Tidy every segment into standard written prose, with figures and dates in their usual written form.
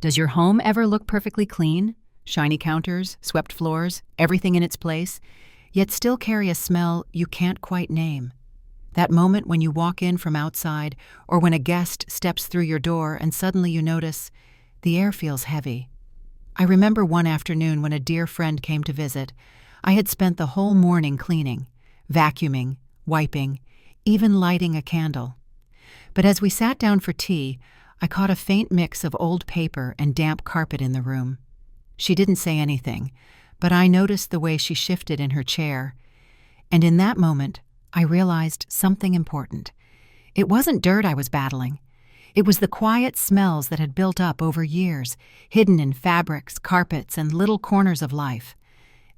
Does your home ever look perfectly clean? Shiny counters, swept floors, everything in its place, yet still carry a smell you can't quite name. That moment when you walk in from outside, or when a guest steps through your door and suddenly you notice the air feels heavy. I remember one afternoon when a dear friend came to visit. I had spent the whole morning cleaning, vacuuming, wiping, even lighting a candle. But as we sat down for tea, I caught a faint mix of old paper and damp carpet in the room. She didn't say anything, but I noticed the way she shifted in her chair. And in that moment, I realized something important. It wasn't dirt I was battling. It was the quiet smells that had built up over years, hidden in fabrics, carpets, and little corners of life.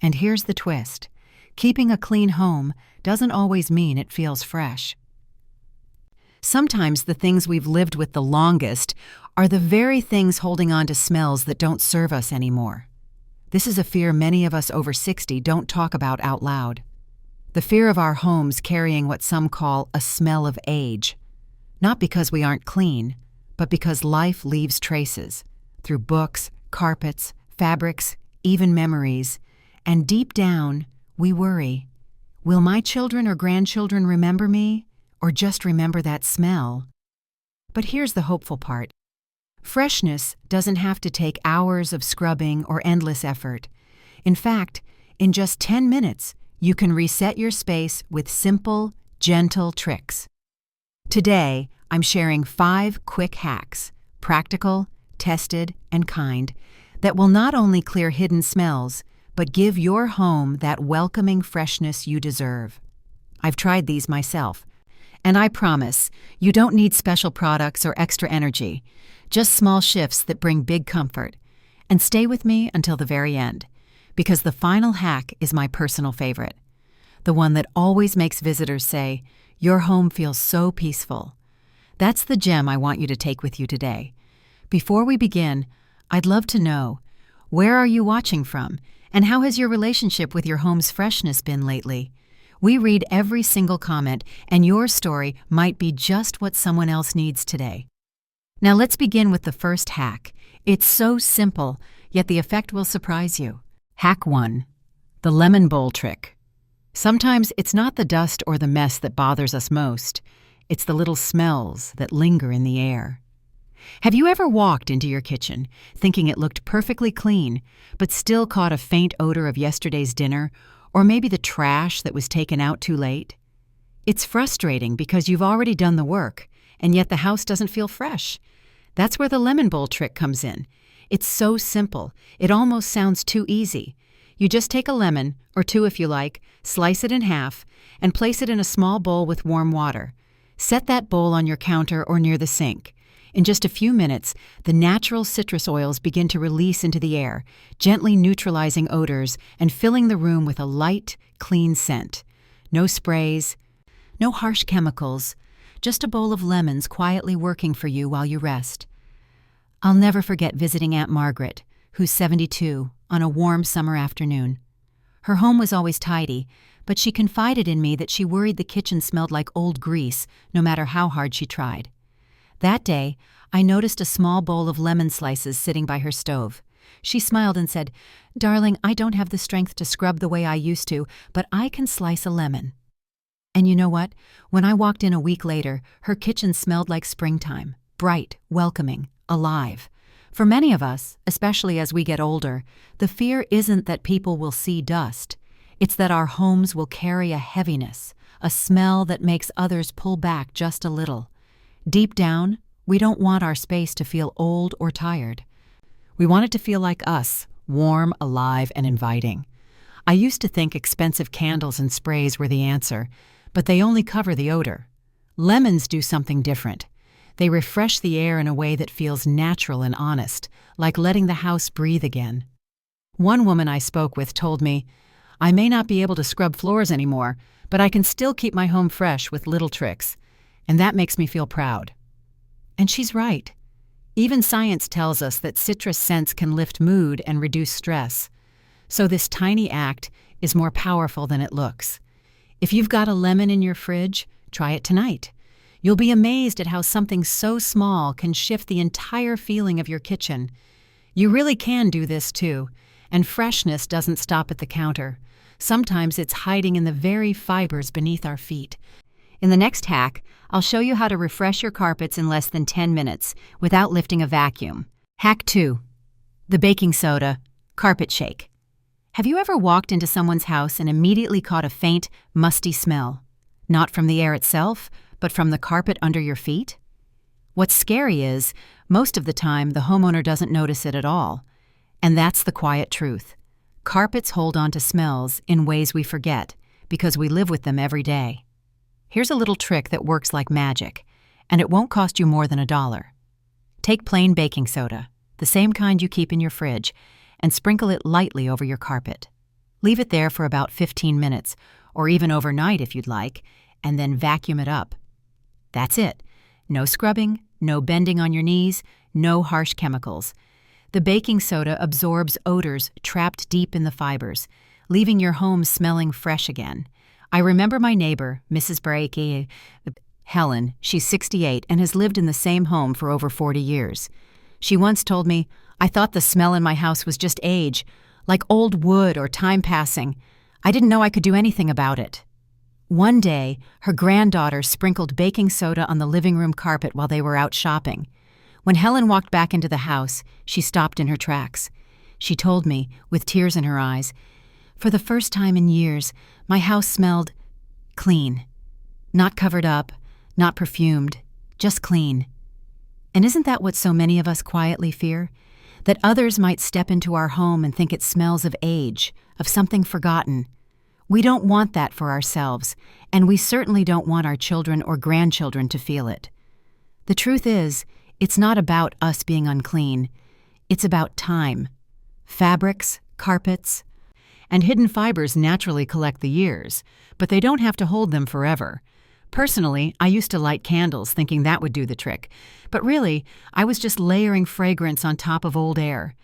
And here's the twist. Keeping a clean home doesn't always mean it feels fresh. Sometimes the things we've lived with the longest are the very things holding on to smells that don't serve us anymore. This is a fear many of us over 60 don't talk about out loud. The fear of our homes carrying what some call a smell of age. Not because we aren't clean, but because life leaves traces, through books, carpets, fabrics, even memories. And deep down, we worry, will my children or grandchildren remember me, or just remember that smell? But here's the hopeful part. Freshness doesn't have to take hours of scrubbing or endless effort. In fact, in just 10 minutes, you can reset your space with simple, gentle tricks. Today, I'm sharing 5 quick hacks, practical, tested, and kind, that will not only clear hidden smells, but give your home that welcoming freshness you deserve. I've tried these myself, and I promise you don't need special products or extra energy, just small shifts that bring big comfort. And stay with me until the very end, because the final hack is my personal favorite, the one that always makes visitors say, "Your home feels so peaceful." That's the gem I want you to take with you today. Before we begin, I'd love to know, where are you watching from, and how has your relationship with your home's freshness been lately? We read every single comment, and your story might be just what someone else needs today. Now let's begin with the first hack. It's so simple, yet the effect will surprise you. Hack 1. The lemon bowl trick. Sometimes it's not the dust or the mess that bothers us most. It's the little smells that linger in the air. Have you ever walked into your kitchen, thinking it looked perfectly clean, but still caught a faint odor of yesterday's dinner, or maybe the trash that was taken out too late? It's frustrating because you've already done the work, and yet the house doesn't feel fresh. That's where the lemon bowl trick comes in. It's so simple, it almost sounds too easy. You just take a lemon, or 2 if you like, slice it in half, and place it in a small bowl with warm water. Set that bowl on your counter or near the sink. In just a few minutes, the natural citrus oils begin to release into the air, gently neutralizing odors and filling the room with a light, clean scent. No sprays, no harsh chemicals, just a bowl of lemons quietly working for you while you rest. I'll never forget visiting Aunt Margaret, who's 72, on a warm summer afternoon. Her home was always tidy, but she confided in me that she worried the kitchen smelled like old grease, no matter how hard she tried. That day, I noticed a small bowl of lemon slices sitting by her stove. She smiled and said, "Darling, I don't have the strength to scrub the way I used to, but I can slice a lemon." And you know what? When I walked in a week later, her kitchen smelled like springtime, bright, welcoming, alive. For many of us, especially as we get older, the fear isn't that people will see dust. It's that our homes will carry a heaviness, a smell that makes others pull back just a little. Deep down, we don't want our space to feel old or tired. We want it to feel like us, warm, alive, and inviting. I used to think expensive candles and sprays were the answer, but they only cover the odor. Lemons do something different. They refresh the air in a way that feels natural and honest, like letting the house breathe again. One woman I spoke with told me, "I may not be able to scrub floors anymore, but I can still keep my home fresh with little tricks. And that makes me feel proud." And she's right. Even science tells us that citrus scents can lift mood and reduce stress. So this tiny act is more powerful than it looks. If you've got a lemon in your fridge, try it tonight. You'll be amazed at how something so small can shift the entire feeling of your kitchen. You really can do this too, and freshness doesn't stop at the counter. Sometimes it's hiding in the very fibers beneath our feet. In the next hack, I'll show you how to refresh your carpets in less than 10 minutes without lifting a vacuum. Hack 2. The baking soda carpet shake. Have you ever walked into someone's house and immediately caught a faint, musty smell? Not from the air itself, but from the carpet under your feet? What's scary is, most of the time, the homeowner doesn't notice it at all. And that's the quiet truth. Carpets hold on to smells in ways we forget, because we live with them every day. Here's a little trick that works like magic, and it won't cost you more than $1. Take plain baking soda, the same kind you keep in your fridge, and sprinkle it lightly over your carpet. Leave it there for about 15 minutes, or even overnight if you'd like, and then vacuum it up. That's it. No scrubbing, no bending on your knees, no harsh chemicals. The baking soda absorbs odors trapped deep in the fibers, leaving your home smelling fresh again. I remember my neighbor, Mrs. Helen. She's 68 and has lived in the same home for over 40 years. She once told me, "I thought the smell in my house was just age, like old wood or time passing. I didn't know I could do anything about it." One day, her granddaughter sprinkled baking soda on the living room carpet while they were out shopping. When Helen walked back into the house, she stopped in her tracks. She told me, with tears in her eyes, "For the first time in years, my house smelled clean. Not covered up, not perfumed, just clean." And isn't that what so many of us quietly fear? That others might step into our home and think it smells of age, of something forgotten. We don't want that for ourselves, and we certainly don't want our children or grandchildren to feel it. The truth is, it's not about us being unclean. It's about time. Fabrics, carpets, and hidden fibers naturally collect the years, but they don't have to hold them forever. Personally, I used to light candles thinking that would do the trick, but really, I was just layering fragrance on top of old air.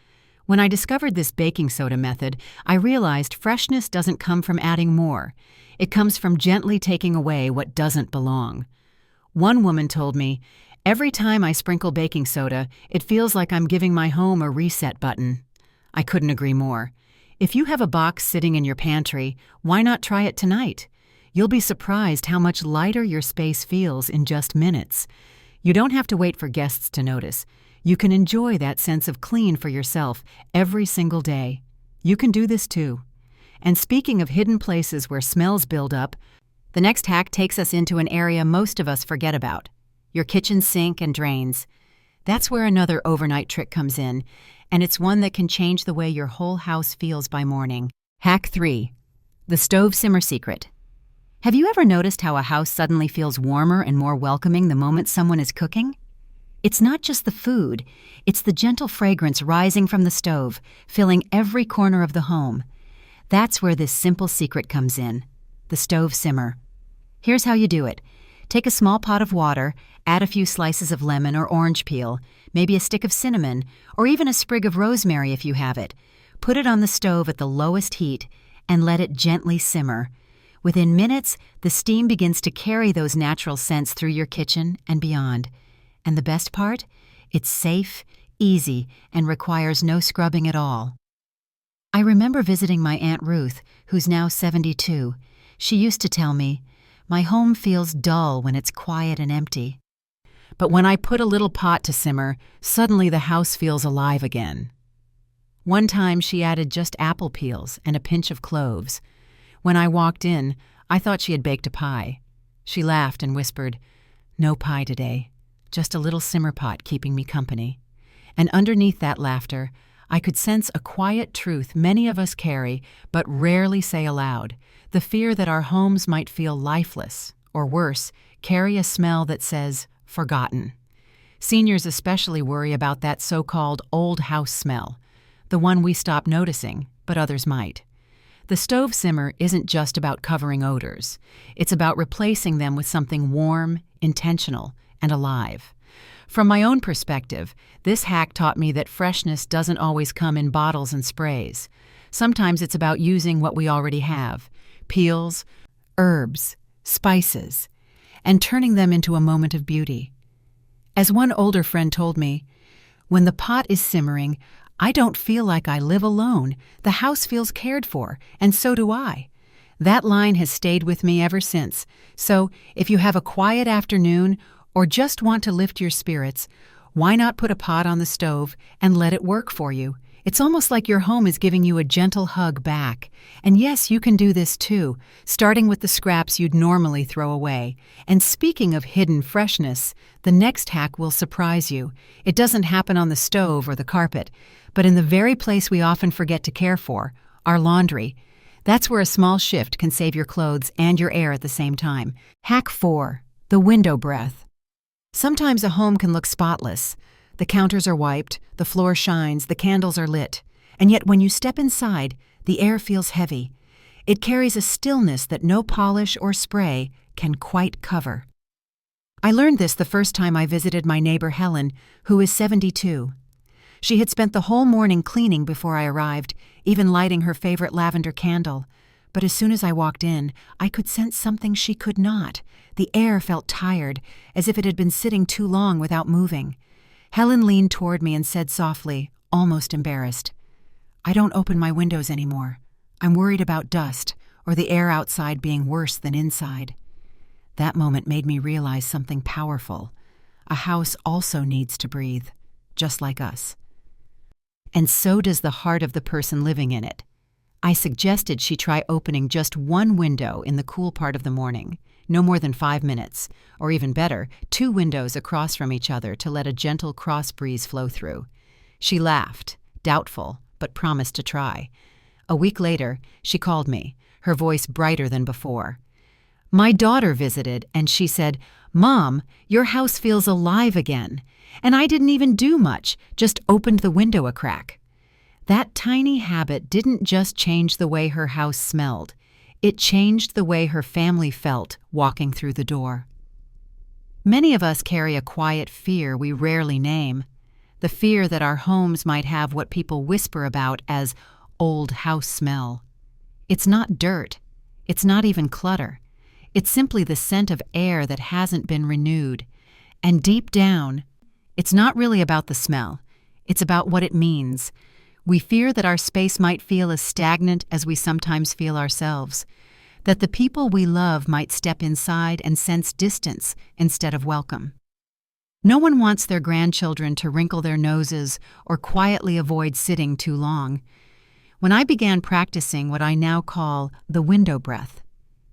When I discovered this baking soda method, I realized freshness doesn't come from adding more. It comes from gently taking away what doesn't belong. One woman told me, "Every time I sprinkle baking soda, it feels like I'm giving my home a reset button." I couldn't agree more. If you have a box sitting in your pantry, why not try it tonight? You'll be surprised how much lighter your space feels in just minutes. You don't have to wait for guests to notice. You can enjoy that sense of clean for yourself every single day. You can do this too. And speaking of hidden places where smells build up, the next hack takes us into an area most of us forget about: your kitchen sink and drains. That's where another overnight trick comes in, and it's one that can change the way your whole house feels by morning. Hack 3. The stove simmer secret. Have you ever noticed how a house suddenly feels warmer and more welcoming the moment someone is cooking? It's not just the food, it's the gentle fragrance rising from the stove, filling every corner of the home. That's where this simple secret comes in: the stove simmer. Here's how you do it. Take a small pot of water, add a few slices of lemon or orange peel, maybe a stick of cinnamon, or even a sprig of rosemary if you have it. Put it on the stove at the lowest heat and let it gently simmer. Within minutes, the steam begins to carry those natural scents through your kitchen and beyond. And the best part? It's safe, easy, and requires no scrubbing at all. I remember visiting my Aunt Ruth, who's now 72. She used to tell me, "My home feels dull when it's quiet and empty. But when I put a little pot to simmer, suddenly the house feels alive again." One time she added just apple peels and a pinch of cloves. When I walked in, I thought she had baked a pie. She laughed and whispered, "No pie today. Just a little simmer pot keeping me company." And underneath that laughter, I could sense a quiet truth many of us carry but rarely say aloud: the fear that our homes might feel lifeless, or worse, carry a smell that says, forgotten. Seniors especially worry about that so-called old house smell, the one we stop noticing, but others might. The stove simmer isn't just about covering odors. It's about replacing them with something warm, intentional, and alive. From my own perspective, this hack taught me that freshness doesn't always come in bottles and sprays. Sometimes it's about using what we already have: peels, herbs, spices. and turning them into a moment of beauty. As one older friend told me, "When the pot is simmering, I don't feel like I live alone. The house feels cared for, and so do I." That line has stayed with me ever since. So, if you have a quiet afternoon or just want to lift your spirits, why not put a pot on the stove and let it work for you? It's almost like your home is giving you a gentle hug back. And yes, you can do this too, starting with the scraps you'd normally throw away. And speaking of hidden freshness, the next hack will surprise you. It doesn't happen on the stove or the carpet, but in the very place we often forget to care for, our laundry. That's where a small shift can save your clothes and your air at the same time. Hack 4. The window breath. Sometimes a home can look spotless. The counters are wiped, the floor shines, the candles are lit. And yet when you step inside, the air feels heavy. It carries a stillness that no polish or spray can quite cover. I learned this the first time I visited my neighbor Helen, who is 72. She had spent the whole morning cleaning before I arrived, even lighting her favorite lavender candle. But as soon as I walked in, I could sense something she could not. The air felt tired, as if it had been sitting too long without moving. Helen leaned toward me and said softly, almost embarrassed, "I don't open my windows anymore. I'm worried about dust or the air outside being worse than inside." That moment made me realize something powerful. A house also needs to breathe, just like us. And so does the heart of the person living in it. I suggested she try opening just one window in the cool part of the morning, no more than 5 minutes, or even better, 2 windows across from each other to let a gentle cross breeze flow through. She laughed, doubtful, but promised to try. A week later, she called me, her voice brighter than before. My daughter visited, and she said, "Mom, your house feels alive again. And I didn't even do much, just opened the window a crack." That tiny habit didn't just change the way her house smelled. It changed the way her family felt walking through the door. Many of us carry a quiet fear we rarely name, the fear that our homes might have what people whisper about as old house smell. It's not dirt. It's not even clutter. It's simply the scent of air that hasn't been renewed. And deep down, it's not really about the smell. It's about what it means. We fear that our space might feel as stagnant as we sometimes feel ourselves, that the people we love might step inside and sense distance instead of welcome. No one wants their grandchildren to wrinkle their noses or quietly avoid sitting too long. When I began practicing what I now call the window breath,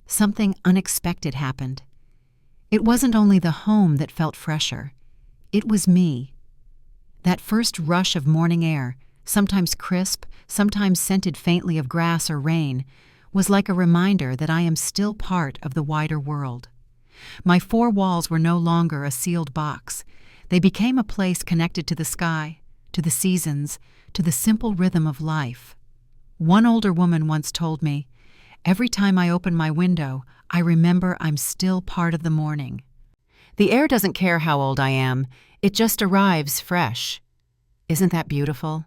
something unexpected happened. It wasn't only the home that felt fresher. It was me. That first rush of morning air, sometimes crisp, sometimes scented faintly of grass or rain, was like a reminder that I am still part of the wider world. My 4 walls were no longer a sealed box. They became a place connected to the sky, to the seasons, to the simple rhythm of life. One older woman once told me, "Every time I open my window, I remember I'm still part of the morning." The air doesn't care how old I am, it just arrives fresh. Isn't that beautiful?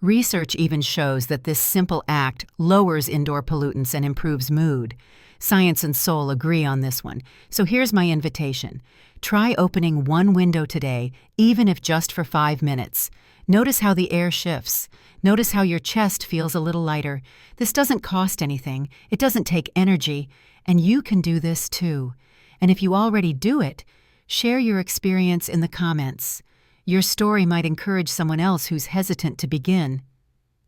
Research even shows that this simple act lowers indoor pollutants and improves mood. Science and soul agree on this one. So here's my invitation. Try opening one window today, even if just for 5 minutes. Notice how the air shifts. Notice how your chest feels a little lighter. This doesn't cost anything. It doesn't take energy. And you can do this too. And if you already do it, share your experience in the comments. Your story might encourage someone else who's hesitant to begin.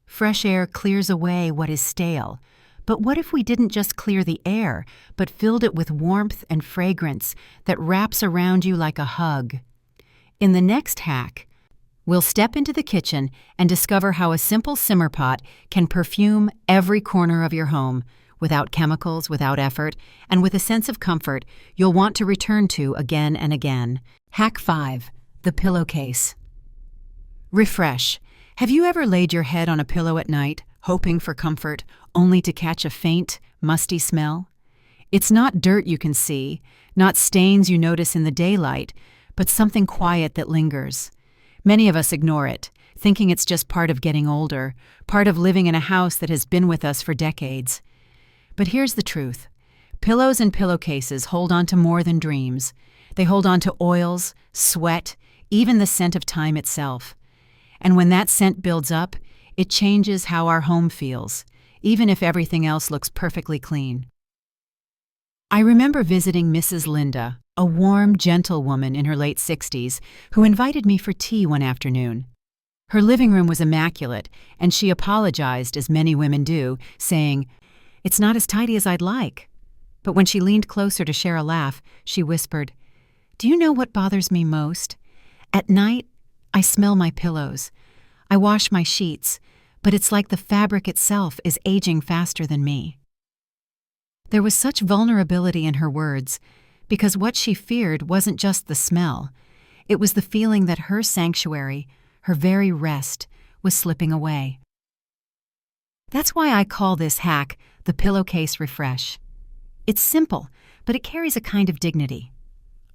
Fresh air clears away what is stale. But what if we didn't just clear the air, but filled it with warmth and fragrance that wraps around you like a hug? In the next hack, we'll step into the kitchen and discover how a simple simmer pot can perfume every corner of your home, without chemicals, without effort, and with a sense of comfort you'll want to return to again and again. Hack 5. The pillowcase. Refresh. Have you ever laid your head on a pillow at night, hoping for comfort, only to catch a faint, musty smell? It's not dirt you can see, not stains you notice in the daylight, but something quiet that lingers. Many of us ignore it, thinking it's just part of getting older, part of living in a house that has been with us for decades. But here's the truth. Pillows and pillowcases hold on to more than dreams. They hold on to oils, sweat, even the scent of time itself. And when that scent builds up, it changes how our home feels, even if everything else looks perfectly clean. I remember visiting Mrs. Linda, a warm, gentle woman in her late 60s, who invited me for tea one afternoon. Her living room was immaculate, and she apologized, as many women do, saying, "It's not as tidy as I'd like." But when she leaned closer to share a laugh, she whispered, "Do you know what bothers me most? At night, I smell my pillows. I wash my sheets, but it's like the fabric itself is aging faster than me." There was such vulnerability in her words, because what she feared wasn't just the smell. It was the feeling that her sanctuary, her very rest, was slipping away. That's why I call this hack the pillowcase refresh. It's simple, but it carries a kind of dignity.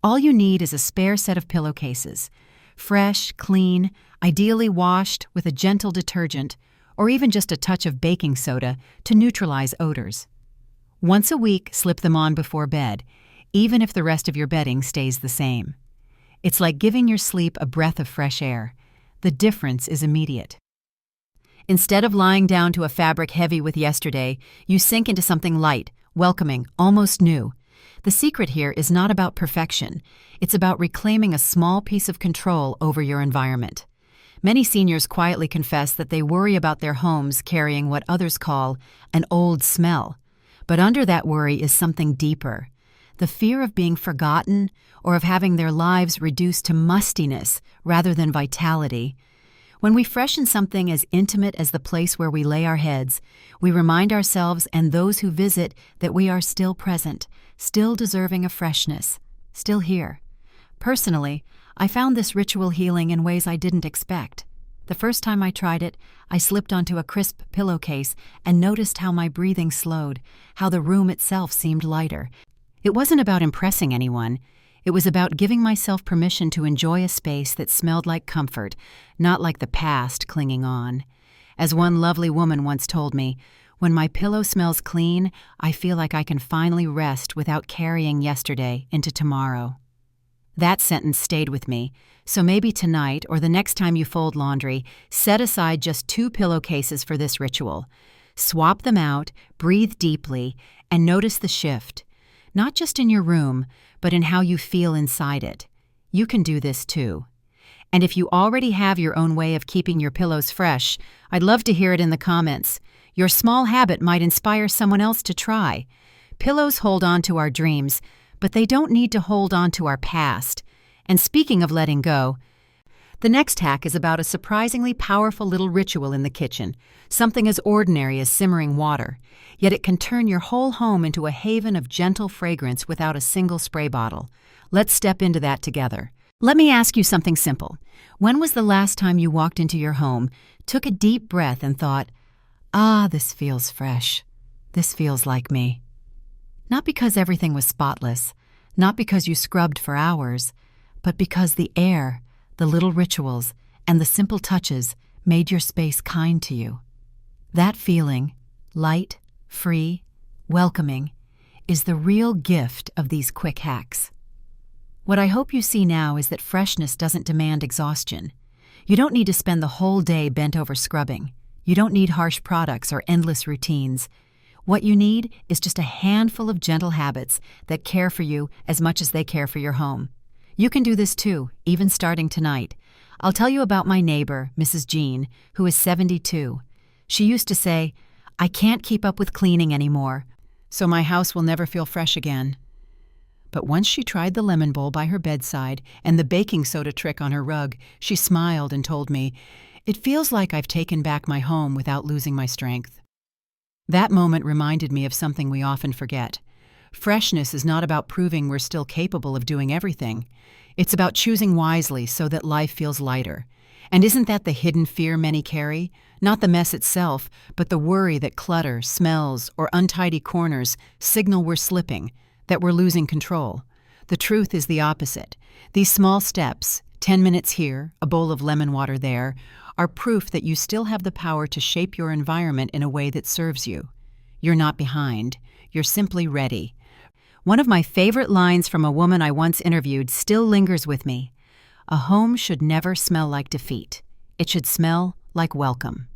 All you need is a spare set of pillowcases, fresh, clean, ideally washed with a gentle detergent, or even just a touch of baking soda to neutralize odors. Once a week, slip them on before bed, even if the rest of your bedding stays the same. It's like giving your sleep a breath of fresh air. The difference is immediate. Instead of lying down to a fabric heavy with yesterday, you sink into something light, welcoming, almost new. The secret here is not about perfection. It's about reclaiming a small piece of control over your environment. Many seniors quietly confess that they worry about their homes carrying what others call an old smell. But under that worry is something deeper: the fear of being forgotten or of having their lives reduced to mustiness rather than vitality. When we freshen something as intimate as the place where we lay our heads, we remind ourselves and those who visit that we are still present, still deserving of freshness, still here. Personally, I found this ritual healing in ways I didn't expect. The first time I tried it, I slipped onto a crisp pillowcase and noticed how my breathing slowed, how the room itself seemed lighter. It wasn't about impressing anyone. It was about giving myself permission to enjoy a space that smelled like comfort, not like the past clinging on. As one lovely woman once told me, "When my pillow smells clean, I feel like I can finally rest without carrying yesterday into tomorrow." That sentence stayed with me, so maybe tonight or the next time you fold laundry, set aside just 2 pillowcases for this ritual. Swap them out, breathe deeply, and notice the shift. Not just in your room, but in how you feel inside it. You can do this too. And if you already have your own way of keeping your pillows fresh, I'd love to hear it in the comments. Your small habit might inspire someone else to try. Pillows hold on to our dreams, but they don't need to hold on to our past. And speaking of letting go, the next hack is about a surprisingly powerful little ritual in the kitchen, something as ordinary as simmering water, yet it can turn your whole home into a haven of gentle fragrance without a single spray bottle. Let's step into that together. Let me ask you something simple. When was the last time you walked into your home, took a deep breath and thought, "Ah, this feels fresh. This feels like me"? Not because everything was spotless, not because you scrubbed for hours, but because the air, the little rituals, and the simple touches made your space kind to you. That feeling, light, free, welcoming, is the real gift of these quick hacks. What I hope you see now is that freshness doesn't demand exhaustion. You don't need to spend the whole day bent over scrubbing. You don't need harsh products or endless routines. What you need is just a handful of gentle habits that care for you as much as they care for your home. You can do this too, even starting tonight. I'll tell you about my neighbor, Mrs. Jean, who is 72. She used to say, "I can't keep up with cleaning anymore, so my house will never feel fresh again." But once she tried the lemon bowl by her bedside and the baking soda trick on her rug, she smiled and told me, "It feels like I've taken back my home without losing my strength." That moment reminded me of something we often forget. Freshness is not about proving we're still capable of doing everything. It's about choosing wisely so that life feels lighter. And isn't that the hidden fear many carry? Not the mess itself, but the worry that clutter, smells, or untidy corners signal we're slipping, that we're losing control. The truth is the opposite. These small steps, 10 minutes here, a bowl of lemon water there, are proof that you still have the power to shape your environment in a way that serves you. You're not behind. You're simply ready. One of my favorite lines from a woman I once interviewed still lingers with me. A home should never smell like defeat. It should smell like welcome.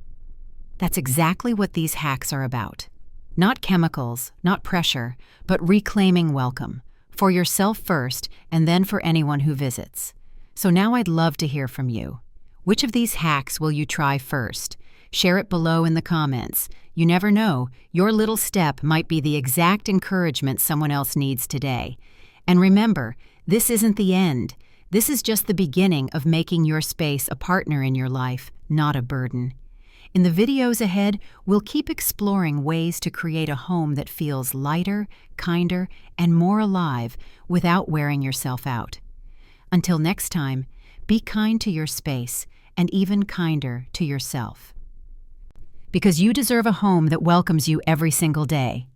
That's exactly what these hacks are about. Not chemicals, not pressure, but reclaiming welcome. For yourself first, and then for anyone who visits. So now I'd love to hear from you. Which of these hacks will you try first? Share it below in the comments. You never know, your little step might be the exact encouragement someone else needs today. And remember, this isn't the end. This is just the beginning of making your space a partner in your life, not a burden. In the videos ahead, we'll keep exploring ways to create a home that feels lighter, kinder, and more alive without wearing yourself out. Until next time, be kind to your space and even kinder to yourself. Because you deserve a home that welcomes you every single day.